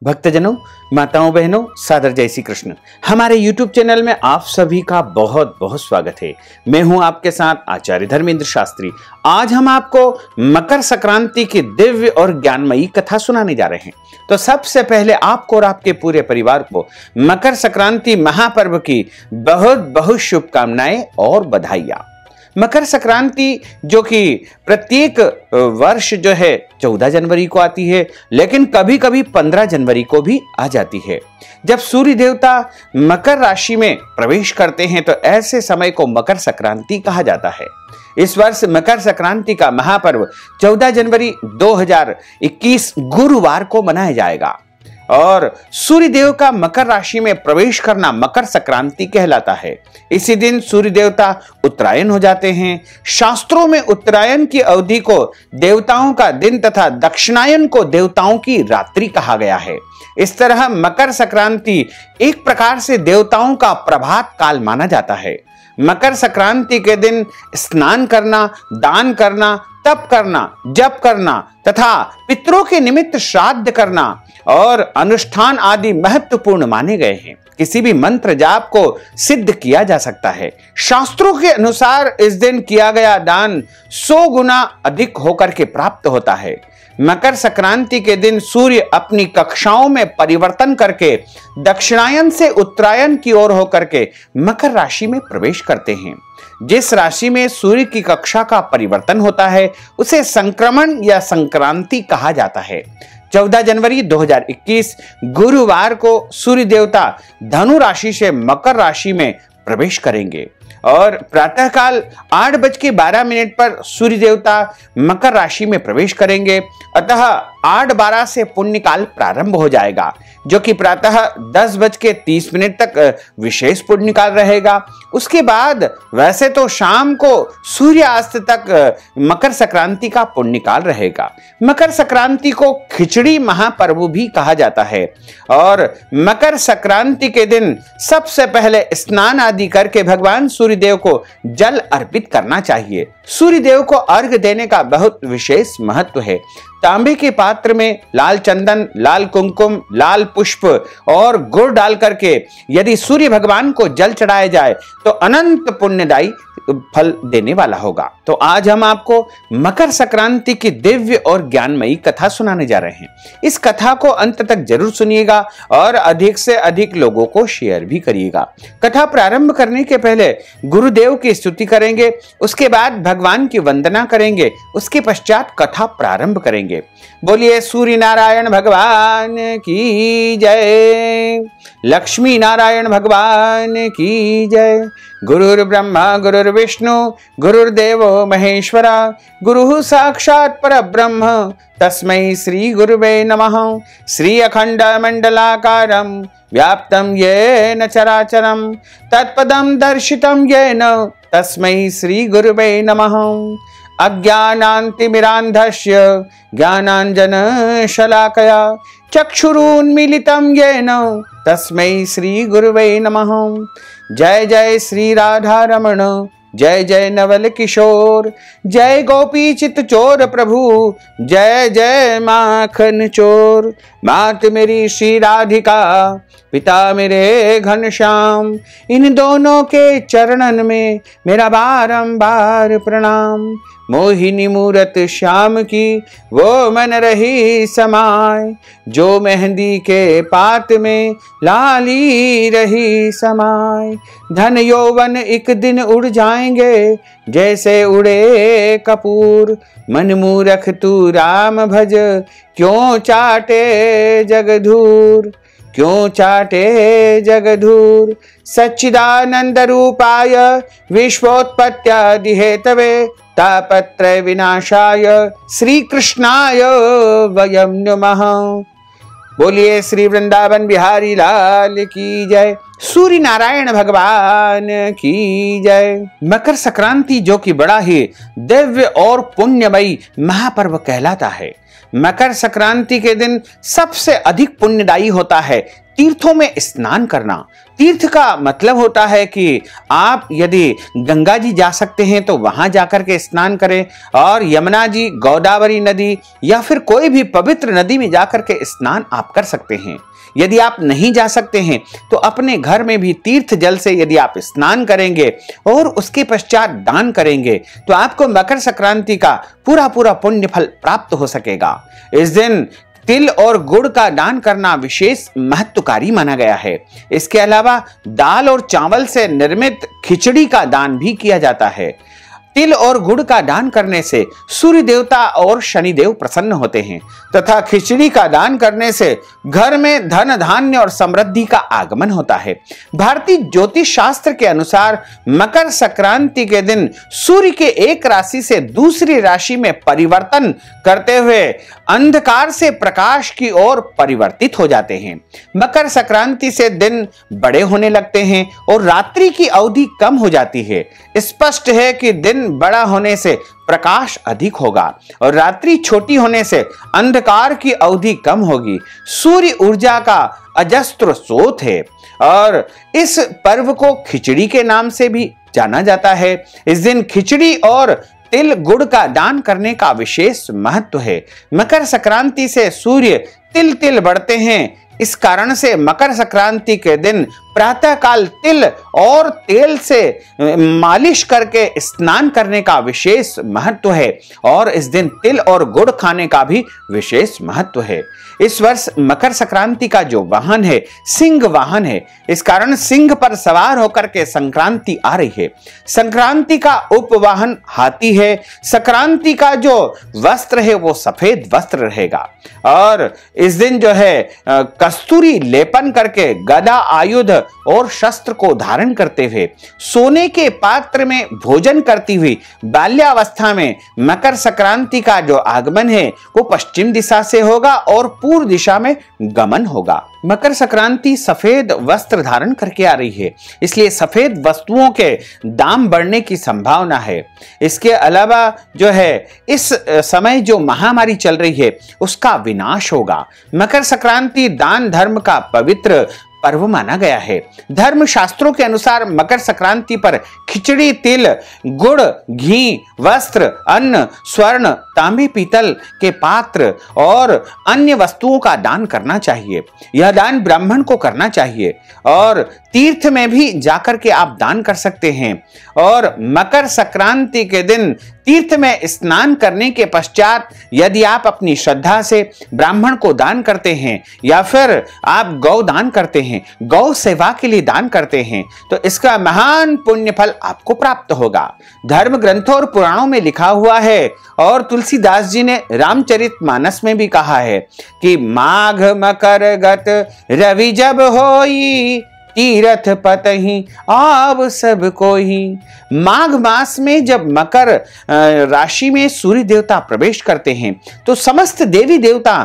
भक्तजनों, माताओं बहनों, सादर जय श्री कृष्ण। हमारे YouTube चैनल में आप सभी का बहुत बहुत स्वागत है। मैं हूं आपके साथ आचार्य धर्मेंद्र शास्त्री। आज हम आपको मकर संक्रांति की दिव्य और ज्ञानमयी कथा सुनाने जा रहे हैं। तो सबसे पहले आपको और आपके पूरे परिवार को मकर संक्रांति महापर्व की बहुत बहुत शुभकामनाएं और बधाइयां। मकर संक्रांति जो कि प्रत्येक वर्ष जो है 14 जनवरी को आती है, लेकिन कभी कभी 15 जनवरी को भी आ जाती है। जब सूर्य देवता मकर राशि में प्रवेश करते हैं तो ऐसे समय को मकर संक्रांति कहा जाता है। इस वर्ष मकर संक्रांति का महापर्व 14 जनवरी 2021 गुरुवार को मनाया जाएगा और सूर्य देव का मकर राशि में प्रवेश करना मकर संक्रांति कहलाता है। इसी दिन सूर्य देवता उत्तरायण हो जाते हैं। शास्त्रों में उत्तरायण की अवधि को देवताओं का दिन तथा दक्षिणायन को देवताओं की रात्रि कहा गया है। इस तरह मकर संक्रांति एक प्रकार से देवताओं का प्रभात काल माना जाता है। मकर संक्रांति के दिन स्नान करना, दान करना, तप करना, जप करना तथा पितरों के निमित्त श्राद्ध करना और अनुष्ठान आदि महत्वपूर्ण माने गए हैं। किसी भी मंत्र जाप को सिद्ध किया जा सकता है। शास्त्रों के अनुसार इस दिन किया गया दान 100 गुना अधिक होकर के प्राप्त होता है। मकर संक्रांति के दिन सूर्य अपनी कक्षाओं में परिवर्तन करके दक्षिणायन से उत्तरायण की ओर होकर के मकर राशि में प्रवेश करते हैं। जिस राशि में सूर्य की कक्षा का परिवर्तन होता है उसे संक्रमण या संक्रांति कहा जाता है। 14 जनवरी 2021 गुरुवार को सूर्य देवता धनु राशि से मकर राशि में प्रवेश करेंगे और प्रातःकाल 8:12 पर सूर्य देवता मकर राशि में प्रवेश करेंगे। अतः 8:12 से पुण्य काल प्रारंभ हो जाएगा, जो कि प्रातः 10:30 तक विशेष पुण्य काल रहेगा। उसके बाद वैसे तो शाम को सूर्यास्त तक मकर संक्रांति का पुण्य काल रहेगा। मकर संक्रांति को खिचड़ी महापर्व भी कहा जाता है और मकर संक्रांति के दिन सबसे पहले स्नान आदि करके भगवान सूर्यदेव को जल अर्पित करना चाहिए। सूर्यदेव को अर्घ्य देने का बहुत विशेष महत्व है। तांबे के पात्र में लाल चंदन, लाल कुमकुम, लाल पुष्प और गुड़ डाल करके यदि सूर्य भगवान को जल चढ़ाया जाए तो अनंत पुण्यदायी फल देने वाला होगा। तो आज हम आपको मकर संक्रांति की दिव्य और ज्ञानमयी कथा सुनाने जा रहे हैं। इस कथा को अंत तक जरूर सुनिएगा और अधिक से अधिक लोगों को शेयर भी करिएगा। कथा प्रारंभ करने के पहले गुरुदेव की स्तुति करेंगे, उसके बाद भगवान की वंदना करेंगे, उसके पश्चात कथा प्रारंभ करेंगे। बोलिए सूर्य नारायण भगवान की जय, लक्ष्मी नारायण भगवान की जय। गुरुर् ब्रह्मा गुरुर्विष्णु गुरुर्देवो महेश्वरा, गुरुः साक्षात् परब्रह्म तस्मै श्री गुरुवे नमः। श्री अखंड मंडलाकारं व्याप्तं येन चराचरं तत्पदं दर्शितं येन तस्मै श्री गुरुवे नमः। अज्ञानान्तिमिरान्धस्य ज्ञानाञ्जनशलाकया चक्षुरुन्मीलितं येन तस्मै श्री गुरुवे नमः। जय जय श्री राधा रमण, जय जय नवल किशोर, जय गोपी चित चोर प्रभु, जय जय माखन चोर। मात मेरी श्री राधिका, पिता मेरे घनश्याम, इन दोनों के चरणन में मेरा बारंबार प्रणाम। मोहिनी मूरत श्याम की वो मन रही समाय, जो मेहंदी के पात में लाली रही समाय। धन यौवन एक दिन उड़ जाएंगे जैसे उड़े कपूर, मन मूरख तू राम भज क्यों चाटे जगधूर, क्यों चाटे जगधूर। सच्चिदानंद रूपाय विश्वोत्पत्त्यादि हेतवे तापत्रय विनाशाय श्री कृष्णाय वयं नमः। बोलिए श्री वृंदावन बिहारी लाल की जय, सूर्य नारायण भगवान की जय। मकर संक्रांति जो कि बड़ा ही दिव्य और पुण्यमयी महापर्व कहलाता है। मकर संक्रांति के दिन सबसे अधिक पुण्यदायी होता है तीर्थों में स्नान करना, तीर्थ का मतलब होता है कि आप यदि गंगा जी जा सकते हैं तो वहां जाकर के स्नान करें, और यमुना जी, गोदावरी नदी या फिर कोई भी पवित्र नदी में जाकर के स्नान आप कर सकते हैं। यदि आप नहीं जा सकते हैं तो अपने घर में भी तीर्थ जल से यदि आप स्नान करेंगे और उसके पश्चात दान करेंगे तो आपको मकर संक्रांति का पूरा पूरा पुण्य फल प्राप्त हो सकेगा। इस दिन तिल और गुड़ का दान करना विशेष महत्वकारी माना गया है। इसके अलावा दाल और चावल से निर्मित खिचड़ी का दान भी किया जाता है। तिल और गुड़ का दान करने से सूर्य देवता और शनिदेव प्रसन्न होते हैं तथा खिचड़ी का दान करने से घर में धन धान्य और समृद्धि का आगमन होता है। भारतीय ज्योतिष शास्त्र के अनुसार मकर संक्रांति के दिन सूर्य के एक राशि से दूसरी राशि में परिवर्तन करते हुए अंधकार से प्रकाश की ओर परिवर्तित हो जाते हैं। मकर संक्रांति से दिन बड़े होने लगते हैं और रात्रि की अवधि कम हो जाती है। स्पष्ट है कि दिन बड़ा होने से प्रकाश अधिक होगा और रात्रि छोटी होने से अंधकार की अवधि कम होगी। सूर्य ऊर्जा का अजस्त्र स्रोत है और इस पर्व को खिचड़ी के नाम से भी जाना जाता है। इस दिन खिचड़ी और तिल गुड़ का दान करने का विशेष महत्व है। मकर संक्रांति से सूर्य तिल तिल बढ़ते हैं। इस कारण से मकर संक्रांति के दिन प्रातःकाल तिल और तेल से मालिश करके स्नान करने का विशेष महत्व है और इस दिन तिल और गुड़ खाने का भी विशेष महत्व है। इस वर्ष मकर संक्रांति का जो वाहन है सिंह वाहन है। इस कारण सिंह पर सवार होकर के संक्रांति आ रही है। संक्रांति का उपवाहन हाथी है। संक्रांति का जो वस्त्र है वो सफेद वस्त्र रहेगा और इस दिन जो है कस्तूरी लेपन करके गदा, आयुध और शस्त्र को धारण करते हुए सोने के पात्र में भोजन करती हुई बाल्यावस्था में मकर संक्रांति का जो आगमन है वो पश्चिम दिशा से होगा और पूर्व दिशा में गमन होगा। मकर संक्रांति सफेद वस्त्र धारण करके आ रही है, इसलिए सफेद वस्तुओं के दाम बढ़ने की संभावना है। इसके अलावा जो है इस समय जो महामारी चल रही है उसका विनाश होगा। मकर संक्रांति दान धर्म का पवित्र पर्व माना गया है। धर्म शास्त्रों के अनुसार मकर संक्रांति पर खिचड़ी, तिल, गुड़, घी, वस्त्र, अन्न, स्वर्ण, तांबे पीतल के पात्र और अन्य वस्तुओं का दान करना चाहिए। यह दान ब्राह्मण को करना चाहिए और तीर्थ में भी जाकर के आप दान कर सकते हैं। और मकर संक्रांति के दिन तीर्थ में स्नान करने के पश्चात यदि आप अपनी श्रद्धा से ब्राह्मण को दान करते हैं या फिर आप गौ दान करते हैं, गौ सेवा के लिए दान करते हैं, तो इसका महान पुण्य फल आपको प्राप्त होगा। धर्म ग्रंथों और पुराणों में लिखा हुआ है और तुलसीदास जी ने रामचरितमानस में भी कहा है कि माघ मकर गत रवि जब होई तीरथ पतहि आव सब कोई। माघ मास में जब मकर राशि में सूर्य देवता प्रवेश करते हैं तो समस्त देवी देवता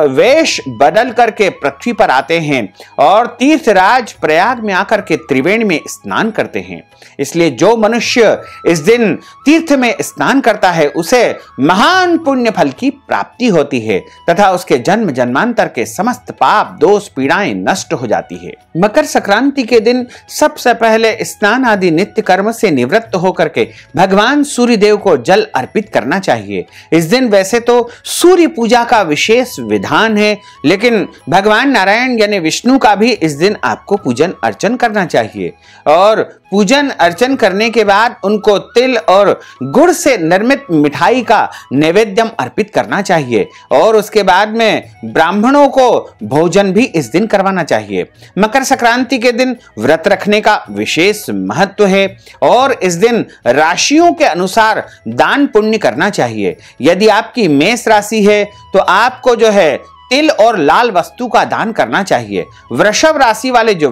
वेश बदल करके पृथ्वी पर आते हैं और तीर्थराज प्रयाग में आकर के त्रिवेणी में स्नान करते हैं। इसलिए जो मनुष्य इस दिन तीर्थ में स्नान करता है उसे महान पुण्य फल की प्राप्ति होती है तथा उसके जन्म जन्मांतर के समस्त पाप दोष पीड़ाएं नष्ट हो जाती है। मकर संक्रांति के दिन सबसे पहले स्नान आदि नित्य कर्म से निवृत्त होकर के भगवान सूर्य देव को जल अर्पित करना चाहिए। इस दिन वैसे तो सूर्य पूजा का विशेष विधान है, लेकिन भगवान नारायण यानी विष्णु का भी इस दिन आपको पूजन अर्चन करना चाहिए और पूजन अर्चन करने के बाद उनको तिल और गुड़ से निर्मित मिठाई का नैवेद्यम अर्पित करना चाहिए और उसके बाद में ब्राह्मणों को भोजन भी इस दिन करवाना चाहिए। मकर संक्रांति के दिन व्रत रखने का विशेष महत्व है और इस दिन राशियों के अनुसार दान पुण्य करना चाहिए। यदि आपकी मेष राशि है तो आपको जो है तिल और लाल वस्तु का दान करना चाहिए। वृषभ राशि वाले जो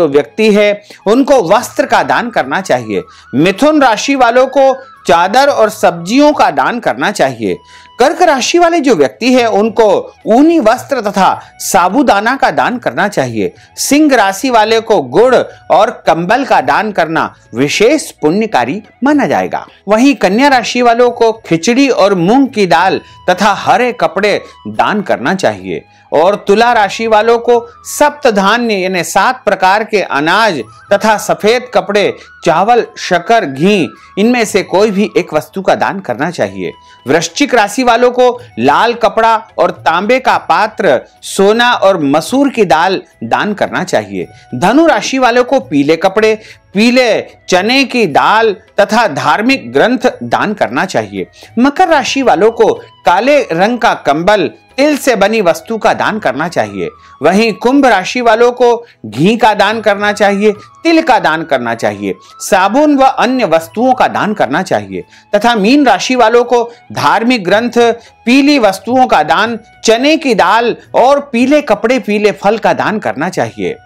व्यक्ति है उनको वस्त्र का दान करना चाहिए। मिथुन राशि वालों को चादर और सब्जियों का दान करना चाहिए। कर्क राशि वाले जो व्यक्ति है उनको ऊनी वस्त्र तथा साबूदाना का दान करना चाहिए। सिंह राशि वाले को गुड़ और कंबल का दान करना विशेष पुण्यकारी माना जाएगा। वहीं कन्या राशि वालों को खिचड़ी और मूंग की दाल तथा हरे कपड़े दान करना चाहिए और तुला राशि वालों को सप्त धान्य यानी 7 प्रकार के अनाज तथा सफेद कपड़े, चावल, शक्कर, घी, इनमें से कोई भी एक वस्तु का दान करना चाहिए। वृश्चिक राशि वालों को लाल कपड़ा और तांबे का पात्र, सोना और मसूर की दाल दान करना चाहिए। धनु राशि वालों को पीले कपड़े, पीले चने की दाल तथा धार्मिक ग्रंथ दान करना चाहिए। मकर राशि वालों को काले रंग का कंबल, तिल से बनी वस्तु का दान करना चाहिए। वहीं कुंभ राशि वालों को घी का दान करना चाहिए, तिल का दान करना चाहिए, साबुन व अन्य वस्तुओं का दान करना चाहिए तथा मीन राशि वालों को धार्मिक ग्रंथ, पीली वस्तुओं का दान, चने की दाल और पीले कपड़े, पीले फल का दान करना चाहिए।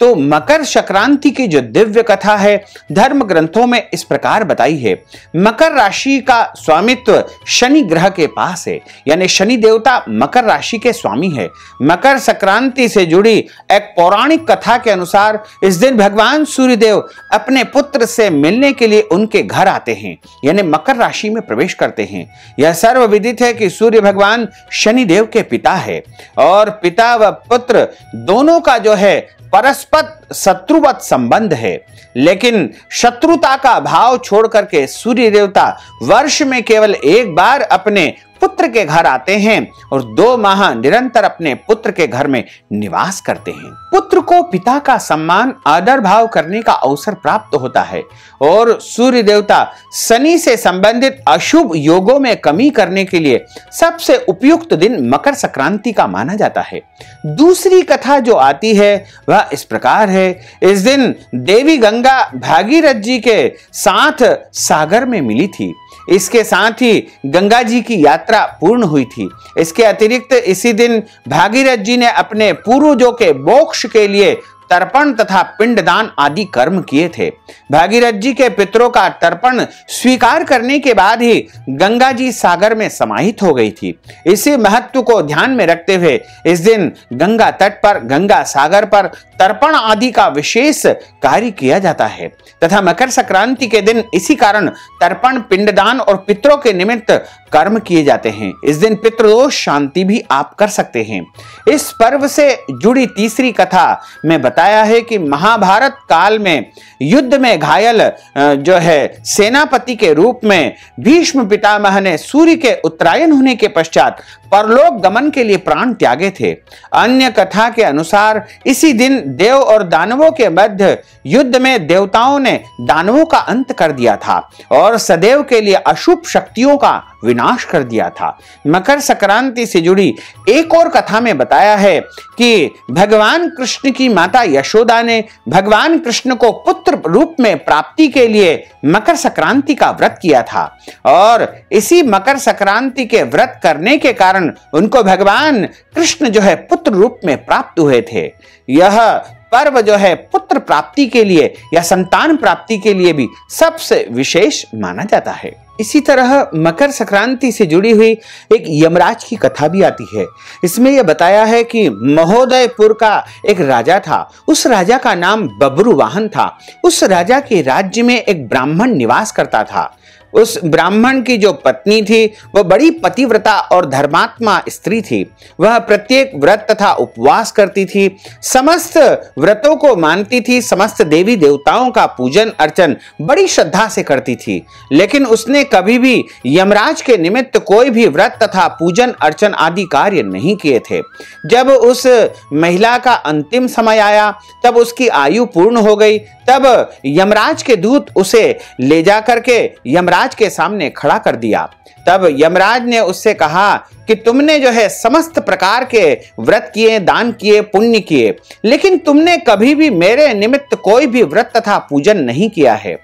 तो मकर संक्रांति की जो दिव्य कथा है धर्म ग्रंथों में इस प्रकार बताई है। मकर राशि का स्वामित्व शनि ग्रह के पास है, यानी शनि देवता मकर राशि के स्वामी है। मकर संक्रांति से जुड़ी एक पौराणिक कथा के अनुसार इस दिन भगवान सूर्यदेव अपने पुत्र से मिलने के लिए उनके घर आते हैं, यानी मकर राशि में प्रवेश करते हैं। यह सर्वविदित है कि सूर्य भगवान शनिदेव के पिता है और पिता व पुत्र दोनों का जो है परस्पर शत्रुवत संबंध है, लेकिन शत्रुता का भाव छोड़ करके सूर्य देवता वर्ष में केवल एक बार अपने पुत्र के घर आते हैं और 2 माह निरंतर अपने पुत्र के घर में निवास करते हैं। पुत्र को पिता का सम्मान, आदर भाव करने का अवसर प्राप्त होता है और सूर्य देवता शनि से संबंधित अशुभ योगों में कमी करने के लिए सबसे उपयुक्त दिन मकर संक्रांति का माना जाता है। दूसरी कथा जो आती है वह इस प्रकार है। इस दिन देवी गंगा भागीरथ जी के साथ सागर में मिली थी। इसके साथ ही गंगा जी की यात्रा पूर्ण हुई थी। इसके अतिरिक्त इसी दिन भागीरथ जी ने अपने पूर्वजों के मोक्ष के लिए तर्पण तथा पिंडदान आदि कर्म किए थे। भागीरथ जी के पितरों का तर्पण स्वीकार करने के बाद ही गंगा जी सागर में समाहित हो गई थी। इसी महत्व को ध्यान में रखते हुए इस दिन गंगा तट पर, गंगा सागर पर तर्पण आदि का विशेष कार्य किया जाता है तथा मकर संक्रांति के दिन इसी कारण तर्पण, पिंडदान और पितरों के निमित्त कर्म किए जाते हैं। इस दिन पितृदोष शांति भी आप कर सकते हैं। इस पर्व से जुड़ी तीसरी कथा में बताया है कि महाभारत काल में युद्ध में घायल जो है सेनापति के रूप में भीष्म पितामह ने सूर्य के उत्तरायण होने के पश्चात परलोक गमन के लिए प्राण त्यागे थे। अन्य कथा के अनुसार इसी दिन देव और दानवों के मध्य युद्ध में देवताओं ने दानवों का अंत कर दिया था और सदैव के लिए अशुभ शक्तियों का विनाश कर दिया था। मकर संक्रांति से जुड़ी एक और कथा में बताया है कि भगवान कृष्ण की माता यशोदा ने भगवान कृष्ण को पुत्र रूप में प्राप्ति के लिए मकर संक्रांति का व्रत किया था और इसी मकर संक्रांति के व्रत करने के कारण उनको भगवान कृष्ण जो है पुत्र रूप में प्राप्त हुए थे। यह पर्व जो है पुत्र प्राप्ति के लिए या संतान प्राप्ति के लिए भी सबसे विशेष माना जाता है। इसी तरह मकर संक्रांति से जुड़ी हुई एक यमराज की कथा भी आती है। इसमें यह बताया है कि महोदयपुर का एक राजा था। उस राजा का नाम बब्रुवाहन था। उस राजा के राज्य में एक ब्राह्मण निवास करता था। उस ब्राह्मण की जो पत्नी थी वह बड़ी पतिव्रता और धर्मात्मा स्त्री थी। वह प्रत्येक व्रत तथा उपवास करती थी, समस्त व्रतों को मानती थी, समस्त देवी देवताओं का पूजन अर्चन बड़ी श्रद्धा से करती थी। लेकिन उसने कभी भी यमराज के निमित्त कोई भी व्रत तथा पूजन अर्चन आदि कार्य नहीं किए थे। जब उस महिला का अंतिम समय आया, तब उसकी आयु पूर्ण हो गई, तब यमराज के दूत उसे ले जा करके यमराज के सामने खड़ा कर दिया। तब यमराज ने उससे कहा कि तुमने जो है समस्त प्रकार के व्रत किए, दान किए, पुण्य किए, लेकिन तुमने कभी भी मेरे निमित्त कोई भी व्रत तथा पूजन नहीं किया है।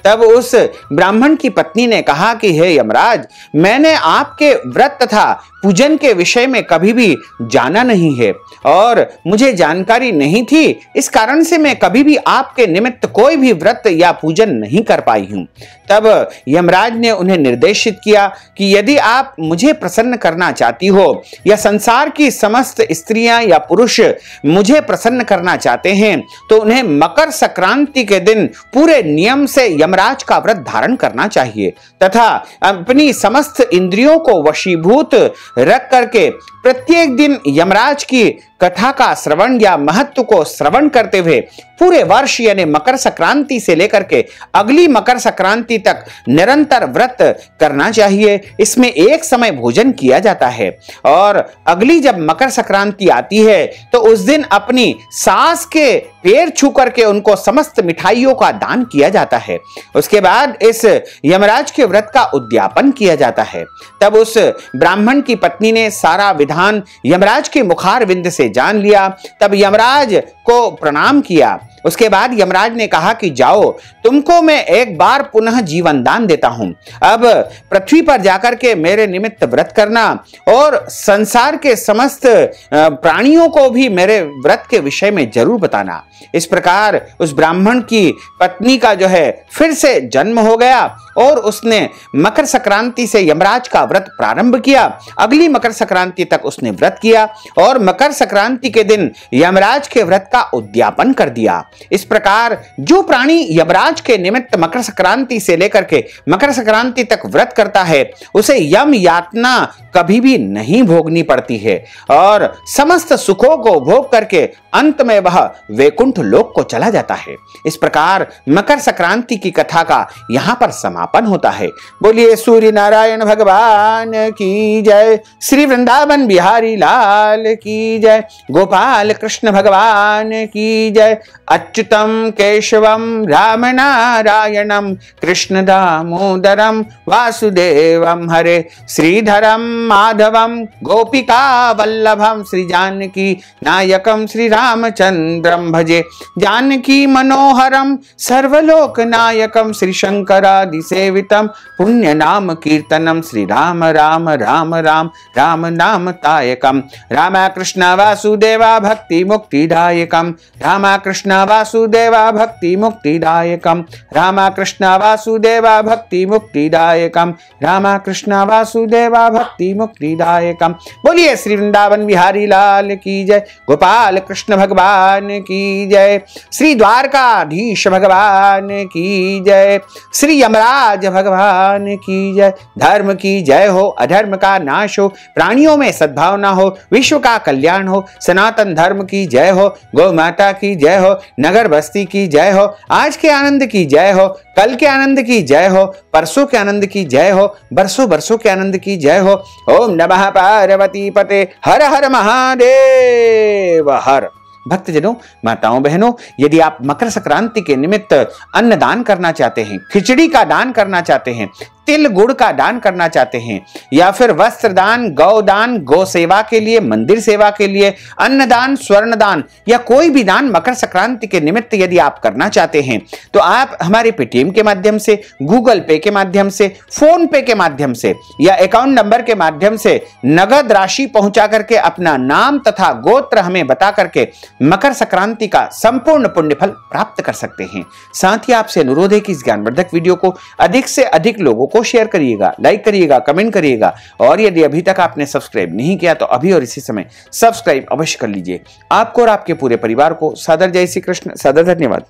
तब उस ब्राह्मण की पत्नी ने कहा कि हे यमराज, मैंने आपके व्रत तथा पूजन के विषय में कभी भी जाना नहीं है और मुझे जानकारी नहीं थी, इस कारण से मैं कभी भी आपके निमित्त कोई भी व्रत या पूजन नहीं कर पाई हूं। तब यमराज ने उन्हें निर्देशित किया कि यदि आप मुझे प्रसन्न करना चाहती हो या संसार की समस्त स्त्रियां या पुरुष मुझे प्रसन्न करना चाहते हैं तो उन्हें मकर संक्रांति के दिन पूरे नियम से यमराज का व्रत धारण करना चाहिए तथा अपनी समस्त इंद्रियों को वशीभूत रख करके प्रत्येक दिन यमराज की कथा का श्रवण या महत्व को श्रवण करते हुए पूरे वर्ष यानी मकर संक्रांति से लेकर के अगली मकर संक्रांति तक निरंतर व्रत करना चाहिए। इसमें एक समय भोजन किया जाता है और अगली जब मकर संक्रांति आती है तो उस दिन अपनी सास के पैर छू करके उनको समस्त मिठाइयों का दान किया जाता है। उसके बाद इस यमराज के व्रत का उद्यापन किया जाता है। तब उस ब्राह्मण की पत्नी ने सारा विधान यमराज के मुखार विंद से जान लिया। तब यमराज को प्रणाम किया। उसके बाद यमराज ने कहा कि जाओ, तुमको मैं एक बार पुनः जीवन दान देता हूं। अब पृथ्वी पर जाकर के मेरे निमित्त व्रत करना और संसार के समस्त प्राणियों को भी मेरे व्रत के विषय में जरूर बताना। इस प्रकार उस ब्राह्मण की पत्नी का जो है फिर से जन्म हो गया और उसने मकर संक्रांति से यमराज का व्रत प्रारंभ किया। अगली मकर संक्रांति तक उसने व्रत किया और मकर संक्रांति के दिन यमराज के व्रत का उद्यापन कर दिया। इस प्रकार जो प्राणी यमराज के निमित्त मकर संक्रांति से लेकर के मकर संक्रांति तक व्रत करता है उसे यम यातना कभी भी नहीं भोगनी पड़ती है और समस्त सुखों को भोग करके अंत में वह वैकुंठ लोक को चला जाता है। इस प्रकार मकर संक्रांति की कथा का यहाँ पर समापन होता है। बोलिए सूर्य नारायण भगवान की जय, श्री वृंदावन बिहारी लाल की जय, गोपाल कृष्ण भगवान की जय। अच्युतम केशवम राम नारायणम कृष्ण दामोदरम वासुदेवम हरे, श्रीधरम माधवम गोपिका वल्लभम, श्री जानकी नायकम श्री रामचंद्रम भजे, जानकी मनोहरम सर्वलोक नायकम श्री शंकरादि सेवितम, पुण्य नाम कीर्तनम श्री राम राम राम राम राम नाम तायकम, रामा कृष्ण वासुदेवा भक्ति मुक्तिदायकम, रामा कृष्ण वासुदेवा भक्ति मुक्तिदायकम, रामा कृष्ण वासुदेवा भक्ति मुक्तिदायकम, रामा कृष्ण वासुदेवा भक्ति मुक्तिदायकम। बोलिए श्री वृंदावन बिहारी लाल की जय, गोपाल कृष्ण भगवान की जय, श्री द्वारकाधीश भगवान की जय, श्री यमराज भगवान की जय। धर्म की जय हो, अधर्म का नाश हो, प्राणियों में सद्भावना हो, विश्व का कल्याण हो, सनातन धर्म की जय हो, गौ माता की जय हो, नगर बस्ती की जय हो, आज के आनंद की जय हो, कल के आनंद की जय हो, परसों के आनंद की जय हो, बरसों बरसों के आनंद की जय हो। ओम नमः पार्वती पते, हर हर महादेव हर। भक्तजनों, माताओं बहनों, यदि आप मकर संक्रांति के निमित्त अन्न दान करना चाहते हैं, खिचड़ी का दान करना चाहते हैं, तिल गुड़ का दान करना चाहते हैं या फिर वस्त्र दान, गौ दान, गौ सेवा के लिए, मंदिर सेवा के लिए, अन्नदान, स्वर्ण दान या कोई भी दान मकर संक्रांति के निमित्त यदि आप करना चाहते हैं तो आप हमारे पेटीएम के माध्यम से, गूगल पे के माध्यम से, फोन पे के माध्यम से या अकाउंट नंबर के माध्यम से नगद राशि पहुंचा करके अपना नाम तथा गोत्र हमें बता करके मकर संक्रांति का संपूर्ण पुण्य फल प्राप्त कर सकते हैं। साथ ही आपसे अनुरोध है कि इस ज्ञानवर्धक वीडियो को अधिक से अधिक लोगों को शेयर करिएगा, लाइक करिएगा, कमेंट करिएगा और यदि अभी तक आपने सब्सक्राइब नहीं किया तो अभी और इसी समय सब्सक्राइब अवश्य कर लीजिए। आपको और आपके पूरे परिवार को सादर जय श्री कृष्ण, सादर धन्यवाद।